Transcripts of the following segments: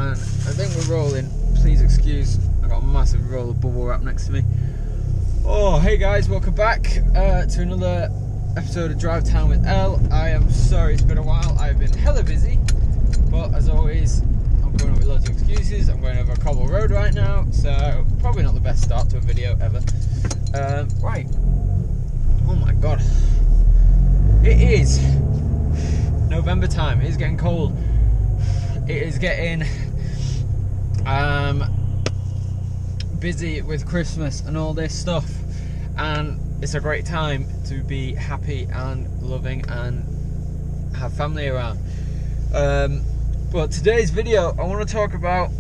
and I think we're rolling. Please excuse, I got a massive roll of bubble wrap next to me. Oh, hey guys, welcome back to another episode of Drive Town with Elle. I am sorry it's been a while, I've been hella busy, but as always, I'm going up with loads of excuses. I'm going over a cobble road right now, so probably not the best start to a video ever. Right, oh my god, it is November time. It is getting cold. It is getting busy with Christmas and all this stuff, and it's a great time to be happy and loving and have family around. But today's video, I want to talk about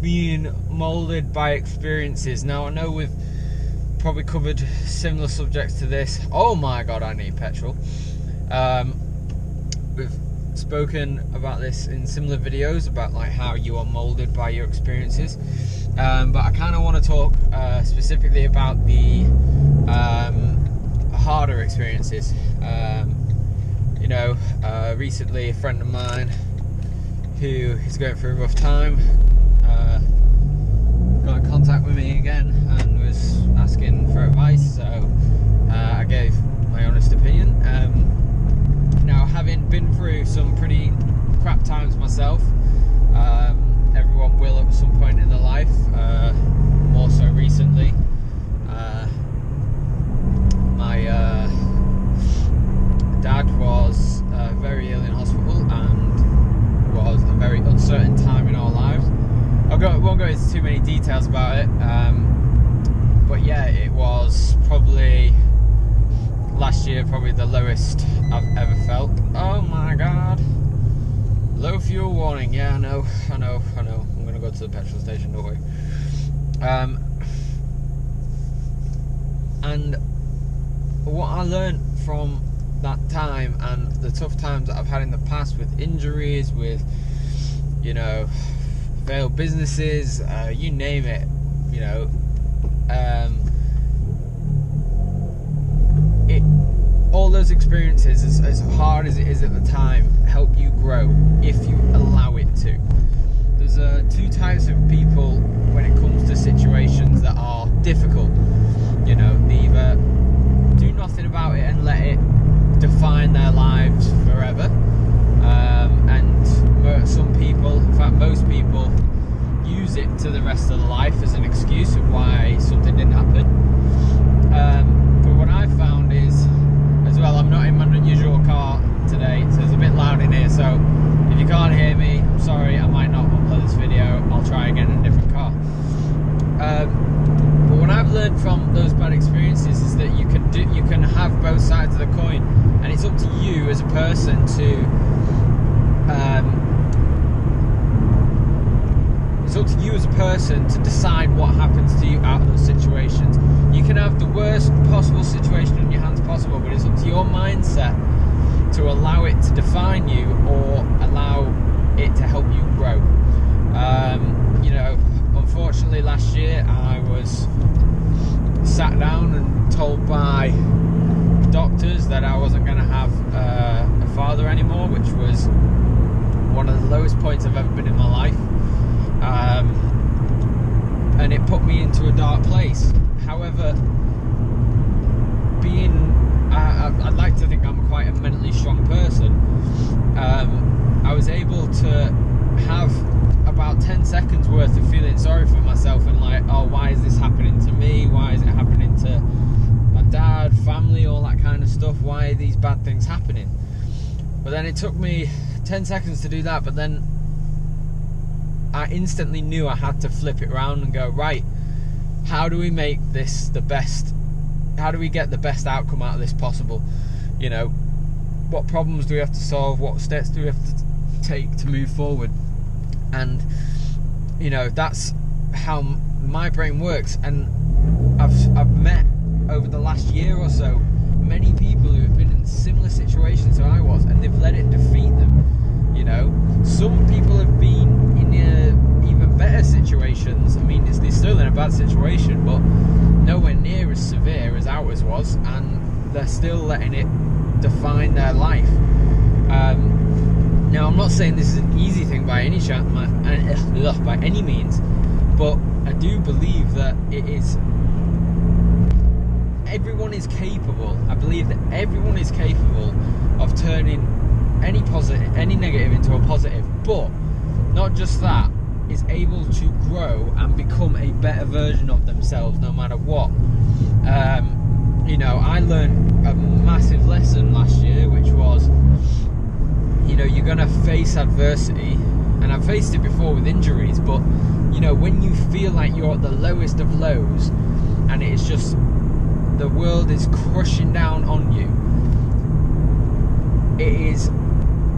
being molded by experiences. Now, I know we've probably covered similar subjects to this. Oh my god, I need petrol. We've spoken about this in similar videos about like how you are molded by your experiences, but I kind of want to talk specifically about the harder experiences. Recently a friend of mine who is going through a rough time got in contact with me again and was asking for advice, so I gave my honest opinion. Now, having been through some pretty crap times myself, everyone will at some point in their life, more so recently. My dad was very ill in hospital and was a very uncertain time in our lives. I won't go into too many details about it, but yeah, it was probably last year, probably the lowest I've ever felt. Oh my god. Low fuel warning. Yeah, I know. I'm gonna go to the petrol station, don't worry. And what I learned from that time and the tough times that I've had in the past with injuries, with, failed businesses, you name it, all those experiences, as hard as it is at the time, help you grow if you allow it to. There's two types of people when it comes to situations that are difficult. They either do nothing about it and let it define their lives forever, and some people, in fact most people, use it to the rest of their life as an excuse of why something didn't happen. But what I've found is, as well, I'm not in my usual car today, so it's a bit loud in here, so if you can't hear me, I'm sorry, I might not upload this video. I'll try again in a different car. But what I've learned from those bad experiences is that you can have both sides of the coin, and it's up to you as a person to decide what happens to you out of those situations. You can have the worst possible situation in your hands possible, but it's up to your mindset to allow it to define you or allow it to help you grow. Unfortunately last year I was sat down and told by doctors that I wasn't going to have a father anymore, which was one of the lowest points I've ever been in my life. And it put me into a dark place. However, I'd like to think I'm quite a mentally strong person. I was able to have about 10 seconds worth of feeling sorry for myself and like, oh, why is this happening to me? Why is it happening to my dad, family, all that kind of stuff? Why are these bad things happening? But then it took me 10 seconds to do that, but then I instantly knew I had to flip it around and go, right, how do we make this the best? How do we get the best outcome out of this possible? What problems do we have to solve? What steps do we have to take to move forward? And that's how my brain works. And I've met over the last year or so many people who have been in similar situations to I was, and they've let it defeat them. Some people have been in even better situations. I mean, they're still in a bad situation, but nowhere near as severe as ours was, and they're still letting it define their life. Now, I'm not saying this is an easy thing by any chance, by any means, but I do believe that it is. Everyone is capable. I believe that everyone is capable of turning any negative into a positive, but not just that, is able to grow and become a better version of themselves no matter what. I learned a massive lesson last year, which was, you're gonna face adversity, and I've faced it before with injuries, but when you feel like you're at the lowest of lows and it's just the world is crushing down on you, it is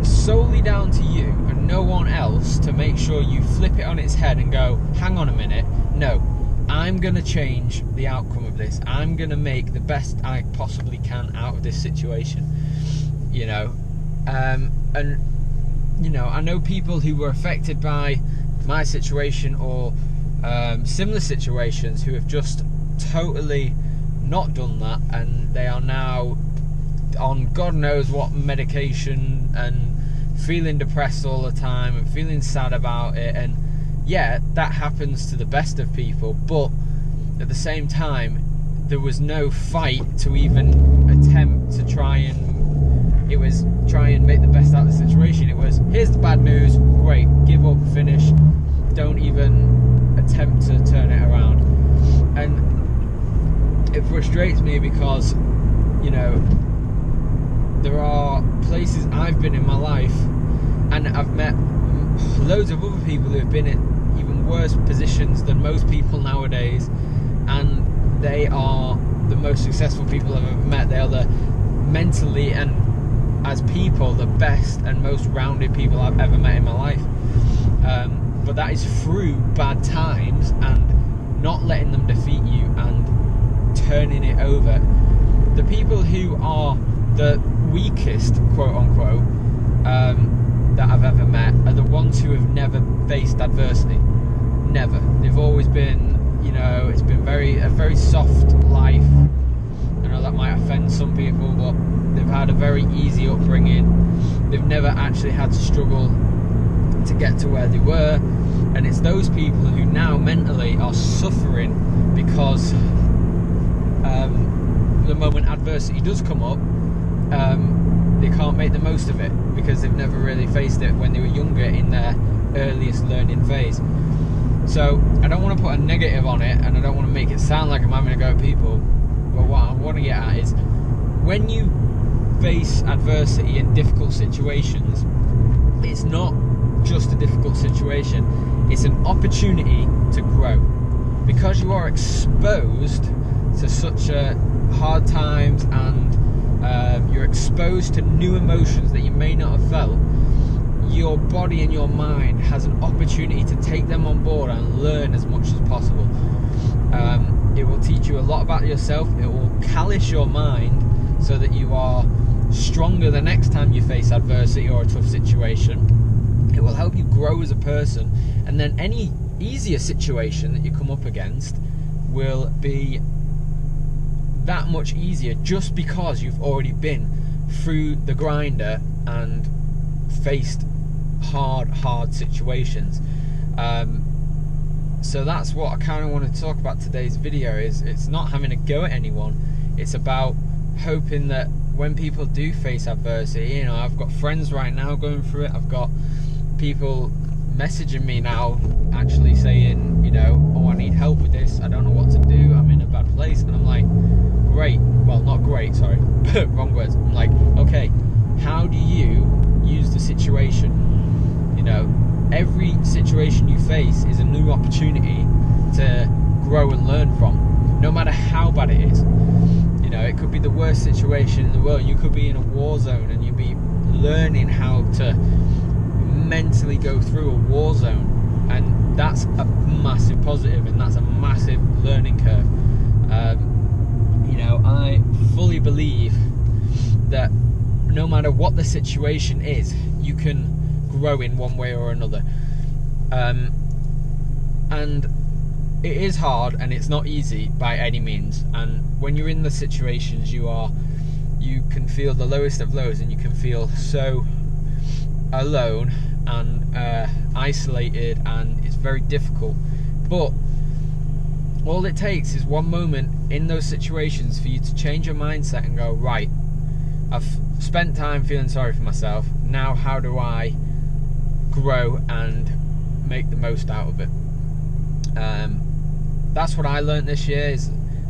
solely down to you and no one else to make sure you flip it on its head and go, hang on a minute, no, I'm going to change the outcome of this. I'm going to make the best I possibly can out of this situation. I know people who were affected by my situation or similar situations who have just totally not done that, and they are now on God knows what medication and feeling depressed all the time and feeling sad about it. And yeah, that happens to the best of people, but at the same time there was no fight to even attempt to try and make the best out of the situation. It was, here's the bad news, great, give up, finish, don't even attempt to turn it around. And it frustrates me because there are places I've been in my life, and I've met loads of other people who have been in even worse positions than most people nowadays, and they are the most successful people I've ever met. They are the mentally and as people the best and most rounded people I've ever met in my life. But that is through bad times and not letting them defeat you and turning it over. The people who are the weakest, quote unquote, that I've ever met are the ones who have never faced adversity. Never. They've always been, it's been a very soft life. I know that might offend some people, but they've had a very easy upbringing. They've never actually had to struggle to get to where they were, and it's those people who now mentally are suffering because the moment adversity does come up, they can't make the most of it because they've never really faced it when they were younger in their earliest learning phase. So I don't want to put a negative on it, and I don't want to make it sound like I'm having a go at people, but what I want to get at is, when you face adversity in difficult situations, it's not just a difficult situation, it's an opportunity to grow, because you are exposed to such hard times, and you're exposed to new emotions that you may not have felt. Your body and your mind has an opportunity to take them on board and learn as much as possible. It will teach you a lot about yourself. It will callous your mind so that you are stronger the next time you face adversity or a tough situation. It will help you grow as a person, and then any easier situation that you come up against will be that much easier just because you've already been through the grinder and faced hard situations. So that's what I kind of want to talk about today's video. Is it's not having a go at anyone, it's about hoping that when people do face adversity, I've got friends right now going through it, I've got people messaging me now actually saying, oh, I need help with this, I don't know what to do, I'm in a bad place. And I'm like, great, well, not great, sorry, wrong words. I'm like, okay, how do you use the situation? Every situation you face is a new opportunity to grow and learn from, no matter how bad it is. It could be the worst situation in the world. You could be in a war zone and you'd be learning how to mentally go through a war zone, and that's a massive positive, and that's a massive learning curve. I fully believe that no matter what the situation is, you can grow in one way or another. And it is hard and it's not easy by any means, and when you're in the situations you can feel the lowest of lows, and you can feel so alone and isolated, and it's very difficult. But all it takes is one moment in those situations for you to change your mindset and go, right, I've spent time feeling sorry for myself, now how do I grow and make the most out of it? That's what I learned this year.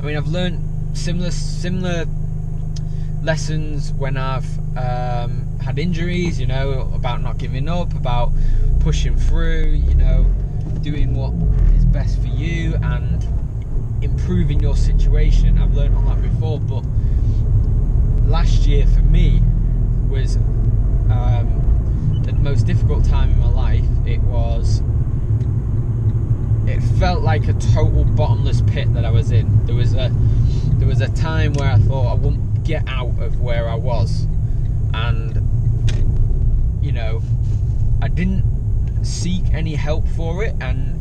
I've learned similar lessons when I've had injuries, about not giving up, about pushing through, doing what is best for you and improving your situation. I've learned all that before, but last year for me was the most difficult time in my life. It felt like a total bottomless pit that I was in. There was a time where I thought I wouldn't get out of where I was, and I didn't seek any help for it, and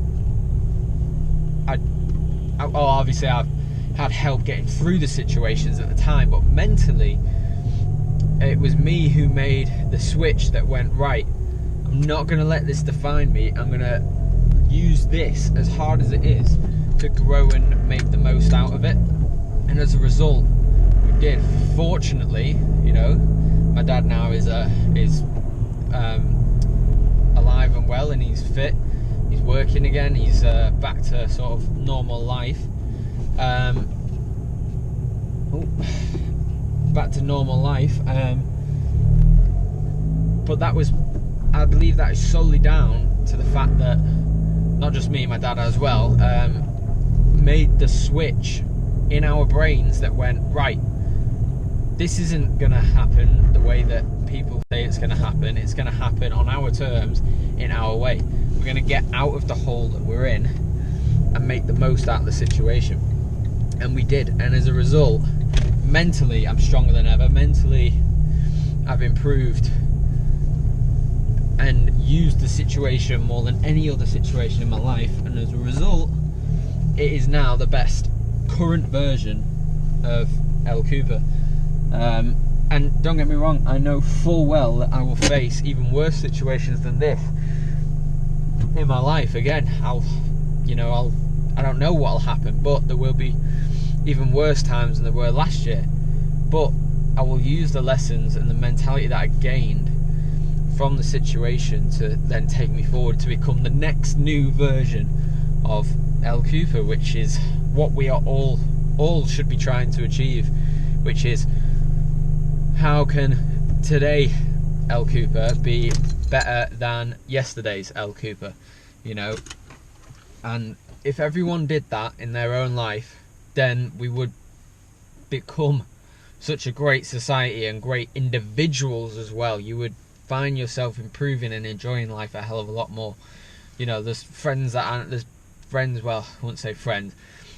obviously I've had help getting through the situations at the time, but mentally it was me who made the switch that went, right, I'm not going to let this define me. I'm going to use this, as hard as it is, to grow and make the most out of it. And as a result, we did. Fortunately, my dad now is alive and well, and he's fit. He's working again. He's back to sort of normal life. Back to normal life. But I believe that is solely down to the fact that not just me, my dad as well, made the switch in our brains that went, right, this isn't going to happen the way that people say it's going to happen. It's going to happen on our terms, in our way. We're going to get out of the hole that we're in and make the most out of the situation. And we did. And as a result, mentally, I'm stronger than ever. Mentally, I've improved and used the situation more than any other situation in my life. And as a result, it is now the best current version of El Cooper. And don't get me wrong, I know full well that I will face even worse situations than this in my life again. I don't know what'll happen, but there will be even worse times than there were last year. But I will use the lessons and the mentality that I gained from the situation to then take me forward to become the next new version of El Cooper, which is what we are all should be trying to achieve, which is, how can today El Cooper be better than yesterday's El Cooper? And if everyone did that in their own life, then we would become such a great society and great individuals as well. You would find yourself improving and enjoying life a hell of a lot more. There's well, I wouldn't say friends,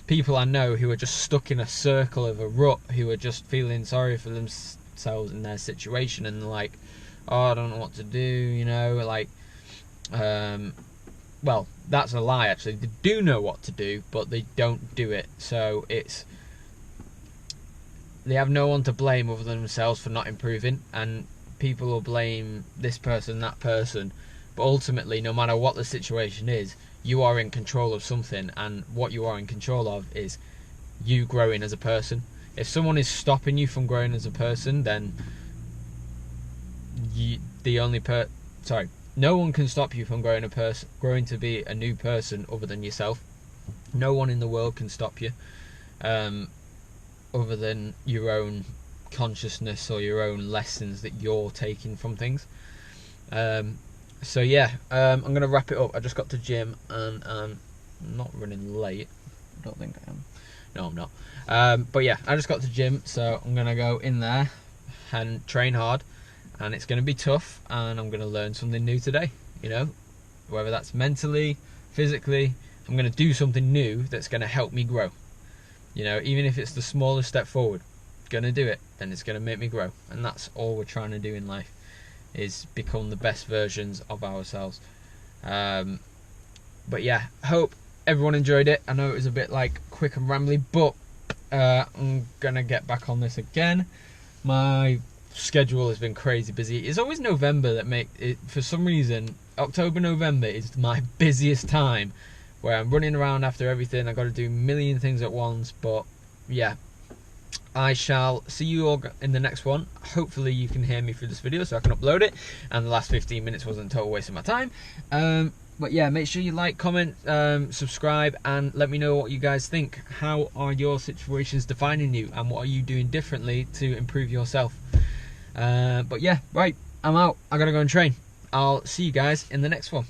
people I know who are just stuck in a circle of a rut, who are just feeling sorry for themselves in their situation, and they're like, oh, I don't know what to do, well, that's a lie actually. They do know what to do, but they don't do it. So they have no one to blame other than themselves for not improving, and people will blame this person, that person, but ultimately, no matter what the situation is, you are in control of something, and what you are in control of is you growing as a person. If someone is stopping you from growing as a person, then no one can stop you from growing to be a new person other than yourself. No one in the world can stop you, other than your own consciousness or your own lessons that you're taking from things. So yeah, I'm going to wrap it up. I just got to gym and I'm not running late. I don't think I am. No, I'm not. But yeah, I just got to gym, so I'm going to go in there and train hard, and it's going to be tough, and I'm going to learn something new today, whether that's mentally, physically. I'm going to do something new that's going to help me grow, even if it's the smallest step forward. Going to do it, then it's going to make me grow, and that's all we're trying to do in life, is become the best versions of ourselves. But yeah, hope everyone enjoyed it. I know it was a bit quick and rambly, but I'm gonna get back on this again. My schedule has been crazy busy. It's always November that make it, for some reason, October, November is my busiest time, where I'm running around after everything. I've got to do a million things at once. But yeah, I shall see you all in the next one. Hopefully you can hear me through this video so I can upload it, and the last 15 minutes wasn't a total waste of my time. But yeah, make sure you like, comment, subscribe, and let me know what you guys think. How are your situations defining you, and what are you doing differently to improve yourself? But yeah, right, I'm out. I gotta go and train. I'll see you guys in the next one.